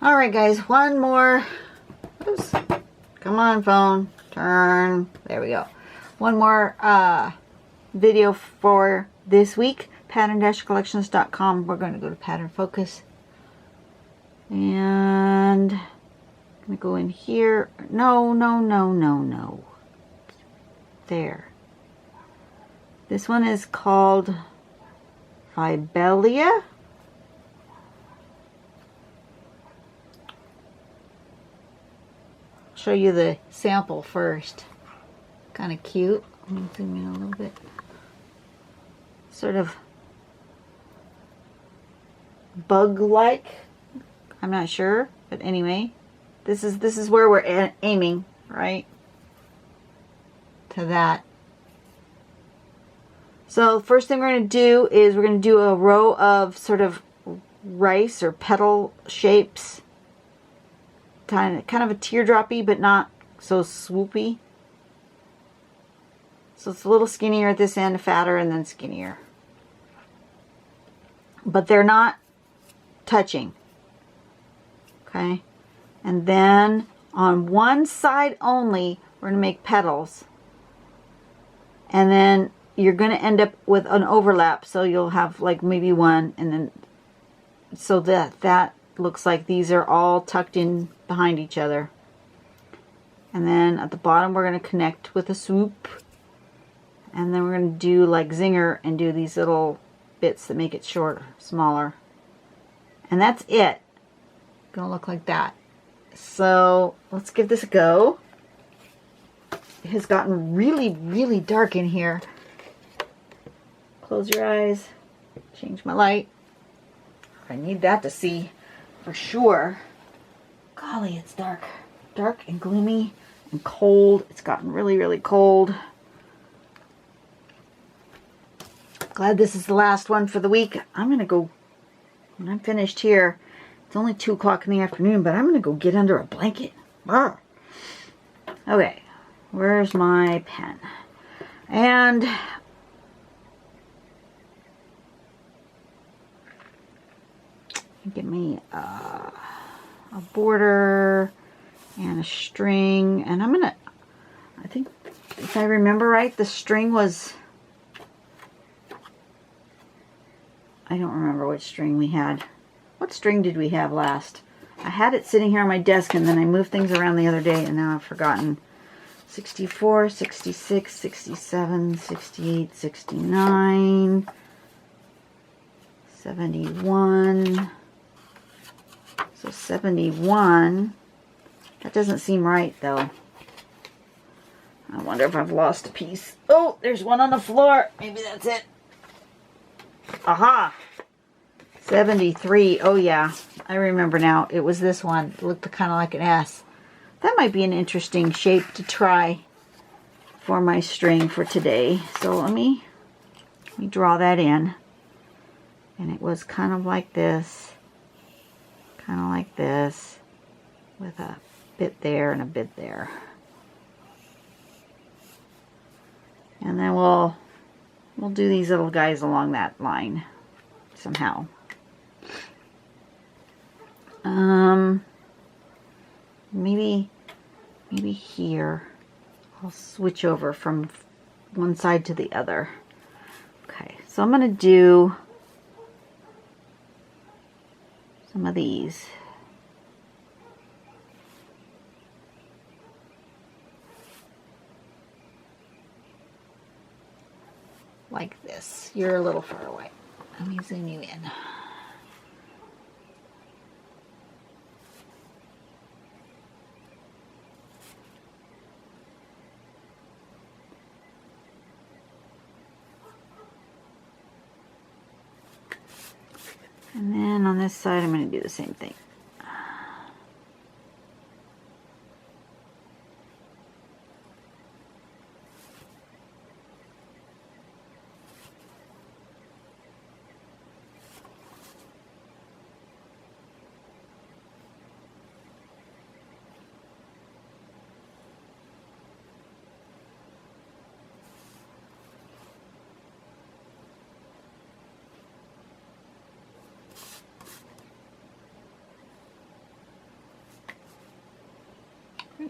All right, guys, one more. Oops. Come on, phone. Turn. There we go. One more video for this week. Pattern-collections.com. We're going to go to pattern focus. And I'm going to go in here. No. There. This one is called Vibellia. Show you the sample first. Kind of cute. Let me zoom in a little bit. Sort of bug-like. I'm not sure, but anyway, this is where we're aiming, right? To that. So first thing we're going to do is we're going to do a row of sort of rice or petal shapes. Kind of a teardroppy, but not so swoopy. So it's a little skinnier at this end, fatter, and then skinnier. But they're not touching. Okay? And then on one side only, we're going to make petals. And then you're going to end up with an overlap. So you'll have like maybe one, and then so that looks like these are all tucked in behind each other. And then at the bottom we're going to connect with a swoop, and then we're going to do like zinger and do these little bits that make it shorter, smaller, and that's it. Gonna look like that. So let's give this a go. It has gotten really dark in here. Close your eyes. Change my light. I need that to see for sure. Golly, it's dark. Dark and gloomy and cold. It's gotten really cold. Glad this is the last one for the week. I'm going to go, when I'm finished here, it's only 2 o'clock in the afternoon, but I'm going to go get under a blanket. Ah. Okay, where's my pen? And give me a border and a string, and I'm gonna, I think if I remember right, the string was, I don't remember which string we had. What string did we have last? I had it sitting here on my desk, and then I moved things around the other day, and now I've forgotten. 64, 66, 67, 68, 69, 71. So 71, that doesn't seem right though. I wonder if I've lost a piece. Oh, there's one on the floor. Maybe that's it. Aha! 73. Oh yeah, I remember now. It was this one. It looked kind of like an S. That might be an interesting shape to try for my string for today. So let me draw that in. And it was kind of like this. Kind of like this, with a bit there and a bit there. And then we'll do these little guys along that line somehow. Maybe here I'll switch over from one side to the other. Okay, so I'm going to do some of these. Like this. You're a little far away. Let me zoom you in. And then on this side, I'm going to do the same thing.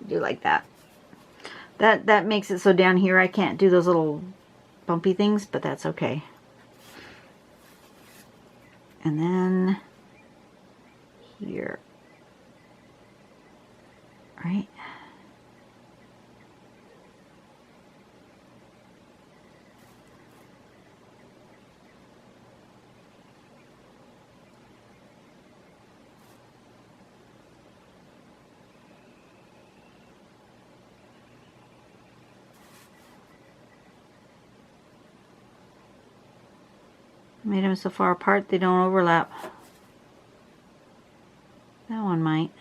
Do like that. That makes it so down here I can't do those little bumpy things, but that's okay. And then here, right? Made them so far apart they don't overlap. That one might.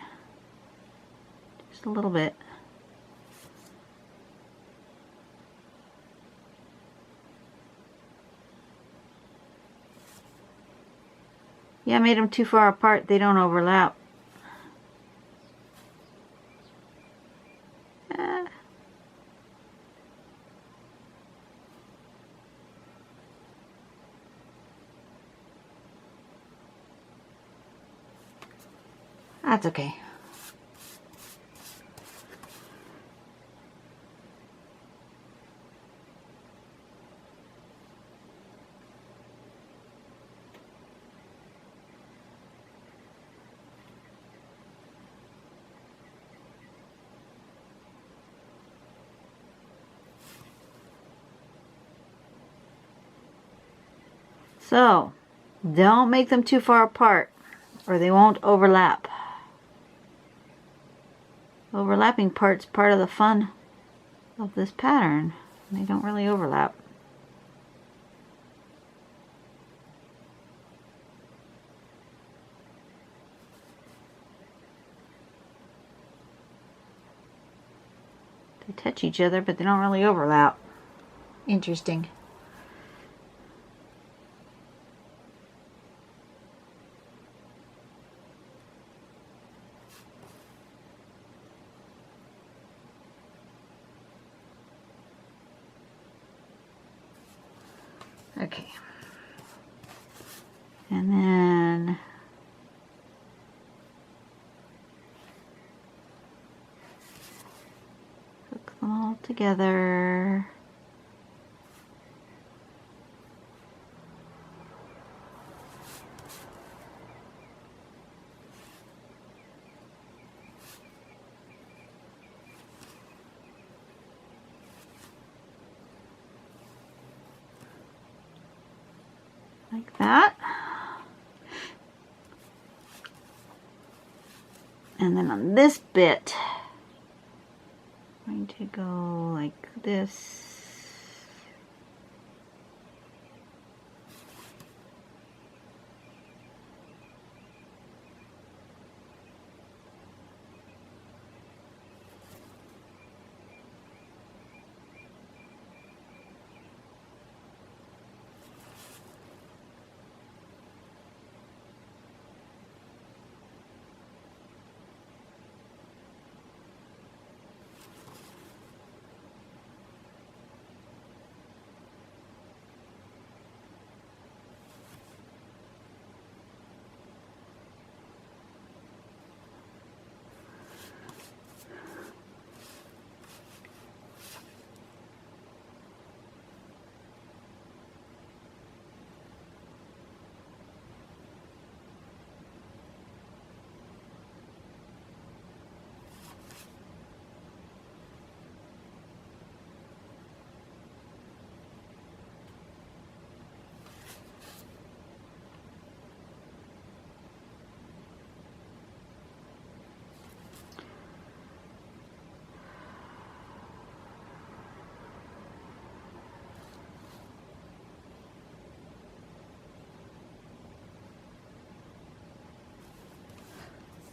Just a little bit. Yeah, I made them too far apart. They don't overlap. That's okay. So, don't make them too far apart or they won't overlap. Overlapping part's part of the fun of this pattern. They don't really overlap. They touch each other, but they don't really overlap. Interesting. Okay. And then hook them all together. Like that. And then on this bit, I'm going to go like this.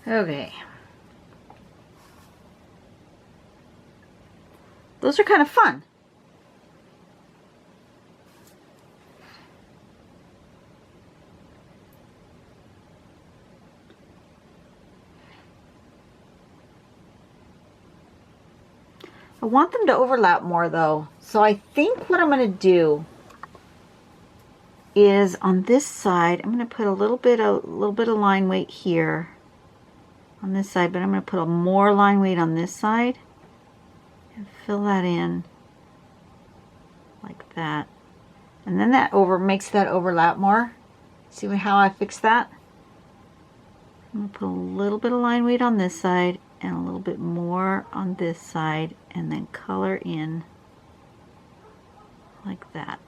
Okay. Those are kind of fun. I want them to overlap more though. So I think what I'm going to do is on this side, I'm going to put a little bit of line weight here. on this side, but I'm going to put a more line weight on this side and fill that in like that. And then that makes that overlap more. See how I fixed that? I'm going to put a little bit of line weight on this side and a little bit more on this side, and then color in like that.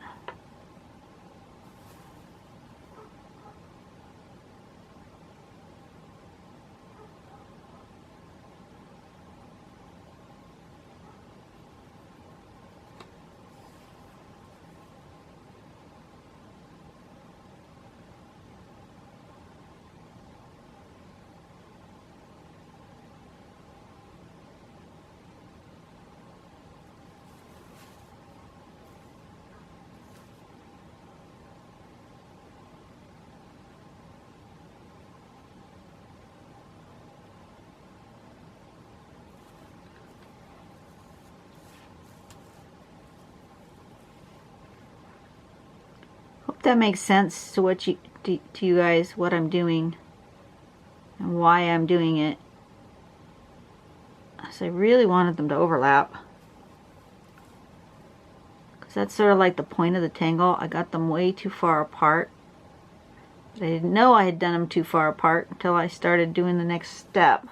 Hope that makes sense to you guys, what I'm doing and why I'm doing it. So I really wanted them to overlap, because that's sort of like the point of the tangle. I got them way too far apart, but I didn't know I had done them too far apart until I started doing the next step.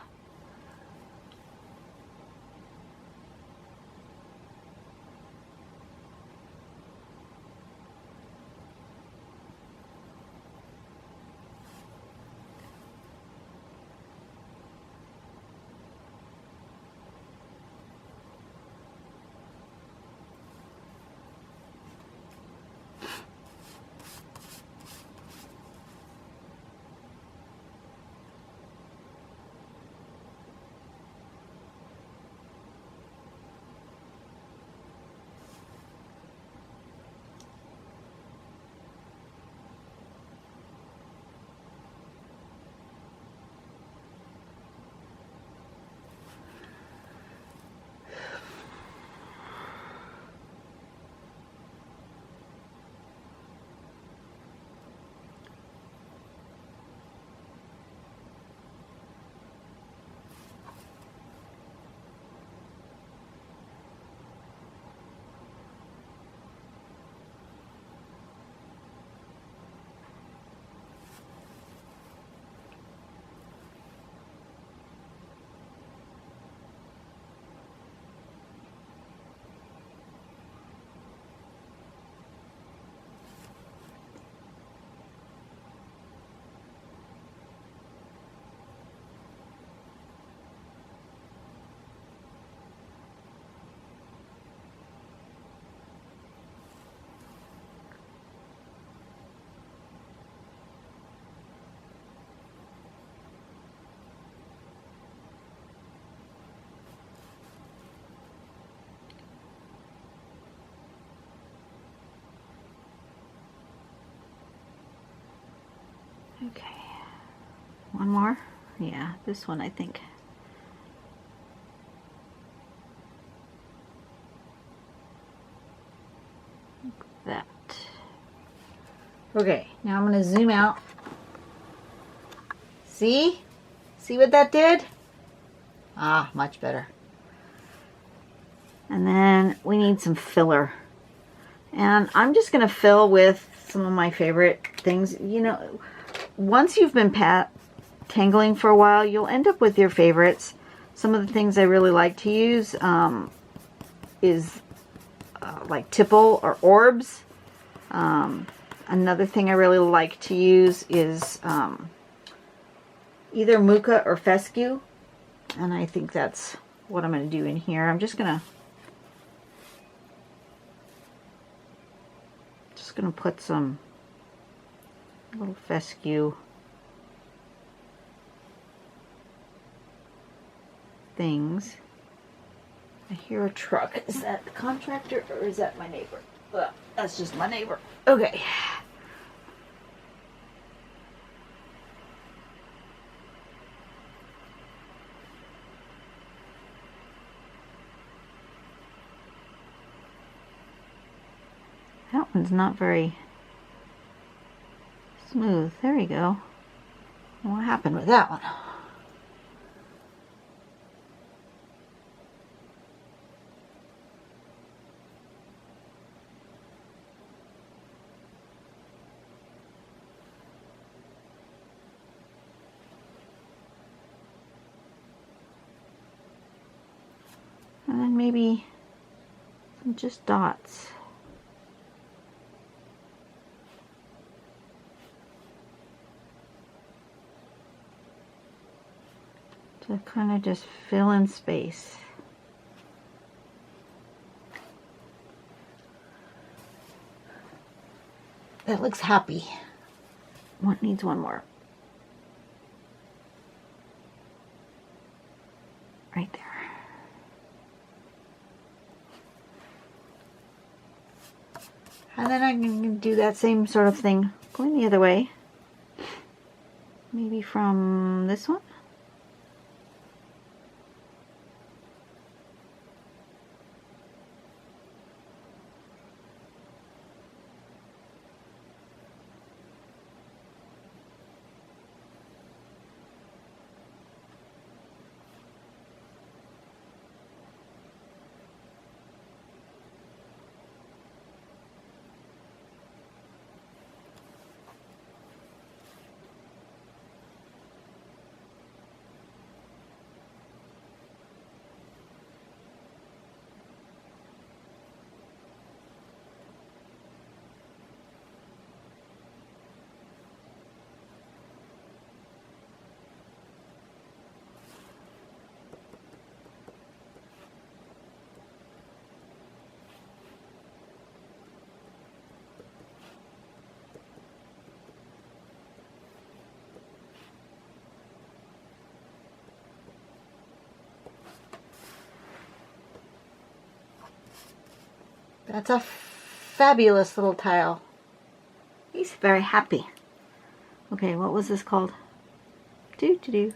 Okay, one more. Yeah, this one I think. Like that. Okay, now I'm going to zoom out. See? See what that did? Ah, much better. And then we need some filler. And I'm just going to fill with some of my favorite things. You know, once you've been tangling for a while, you'll end up with your favorites. Some of the things I really like to use is like tipple or orbs. Another thing I really like to use is either muka or fescue. And I think that's what I'm going to do in here. I'm just going to put some little fescue things. I hear a truck. Is that the contractor or is that my neighbor? Well, that's just my neighbor. Okay. That one's not very smooth. There you go. What happened with that one? And then maybe some just dots. To kind of just fill in space. That looks happy. What needs one more? Right there. And then I can do that same sort of thing going the other way. Maybe from this one. That's a fabulous little tile. He's very happy. Okay, what was this called? Vibellia.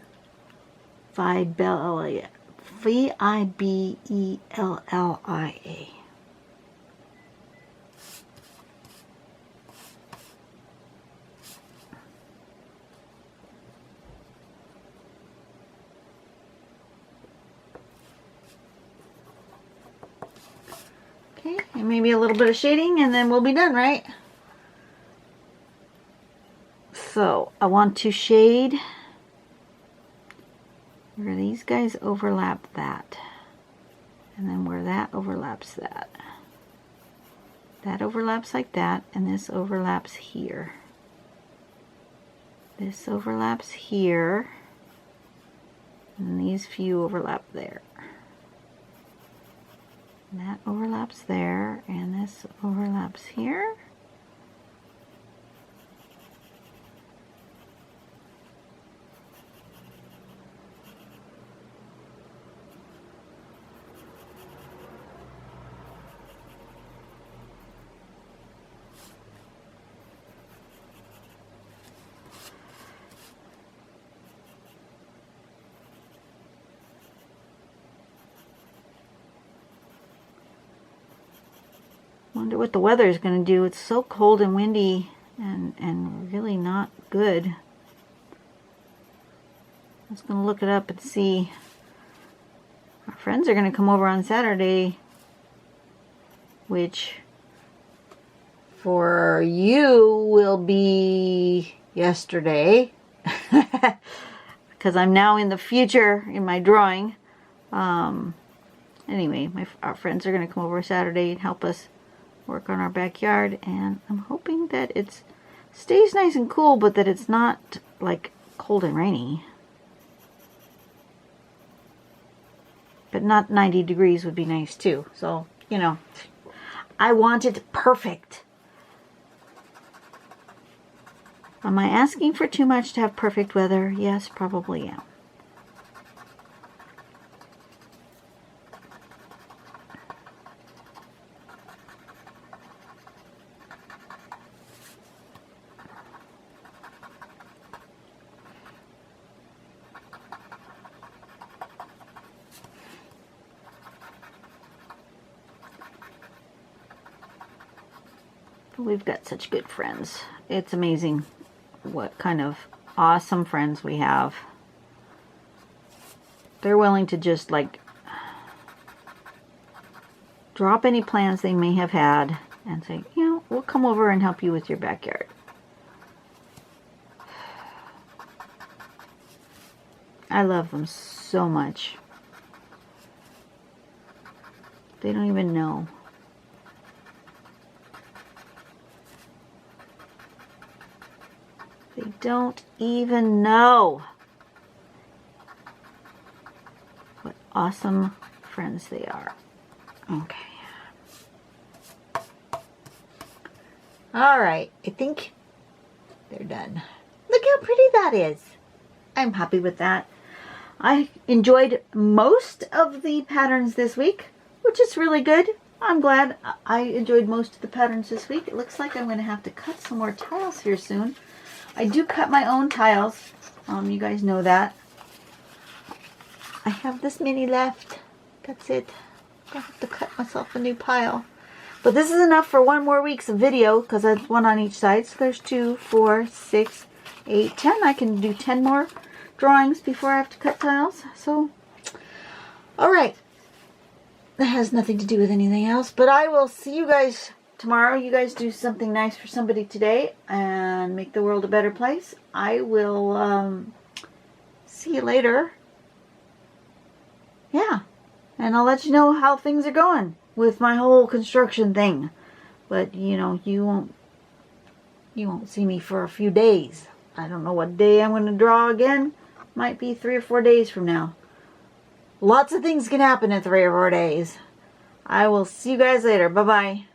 Vibellia. Okay, and maybe a little bit of shading and then we'll be done, right? So I want to shade where these guys overlap that. And then where that overlaps that. That overlaps like that, and this overlaps here. This overlaps here. And these few overlap there. And that overlaps there, and this overlaps here. Wonder what the weather is going to do. It's so cold and windy and really not good. I was going to look it up and see. Our friends are going to come over on Saturday, which for you will be yesterday because I'm now in the future in my drawing. Anyway, our friends are going to come over Saturday and help us work on our backyard, and I'm hoping that it stays nice and cool, but that it's not like cold and rainy. But not 90 degrees would be nice too. So, you know, I want it perfect. Am I asking for too much to have perfect weather? Yes, probably am. We've got such good friends. It's amazing what kind of awesome friends we have. They're willing to just like drop any plans they may have had and say, you know, we'll come over and help you with your backyard. I love them so much. They don't even know. They don't even know what awesome friends they are. Okay. Alright, I think they're done. Look how pretty that is. I'm happy with that. I enjoyed most of the patterns this week, which is really good. I'm glad I enjoyed most of the patterns this week. It looks like I'm going to have to cut some more tiles here soon. I do cut my own tiles. You guys know that. I have this many left. That's it. I have to cut myself a new pile. But this is enough for 1 more week's of video because that's 1 on each side. So there's 2, 4, 6, 8, 10. I can do 10 more drawings before I have to cut tiles. So, alright. That has nothing to do with anything else. But I will see you guys tomorrow. You guys do something nice for somebody today and make the world a better place. I will see you later. Yeah. And I'll let you know how things are going with my whole construction thing. But, you know, you won't see me for a few days. I don't know what day I'm going to draw again. Might be 3 or 4 days from now. Lots of things can happen in 3 or 4 days. I will see you guys later. Bye-bye.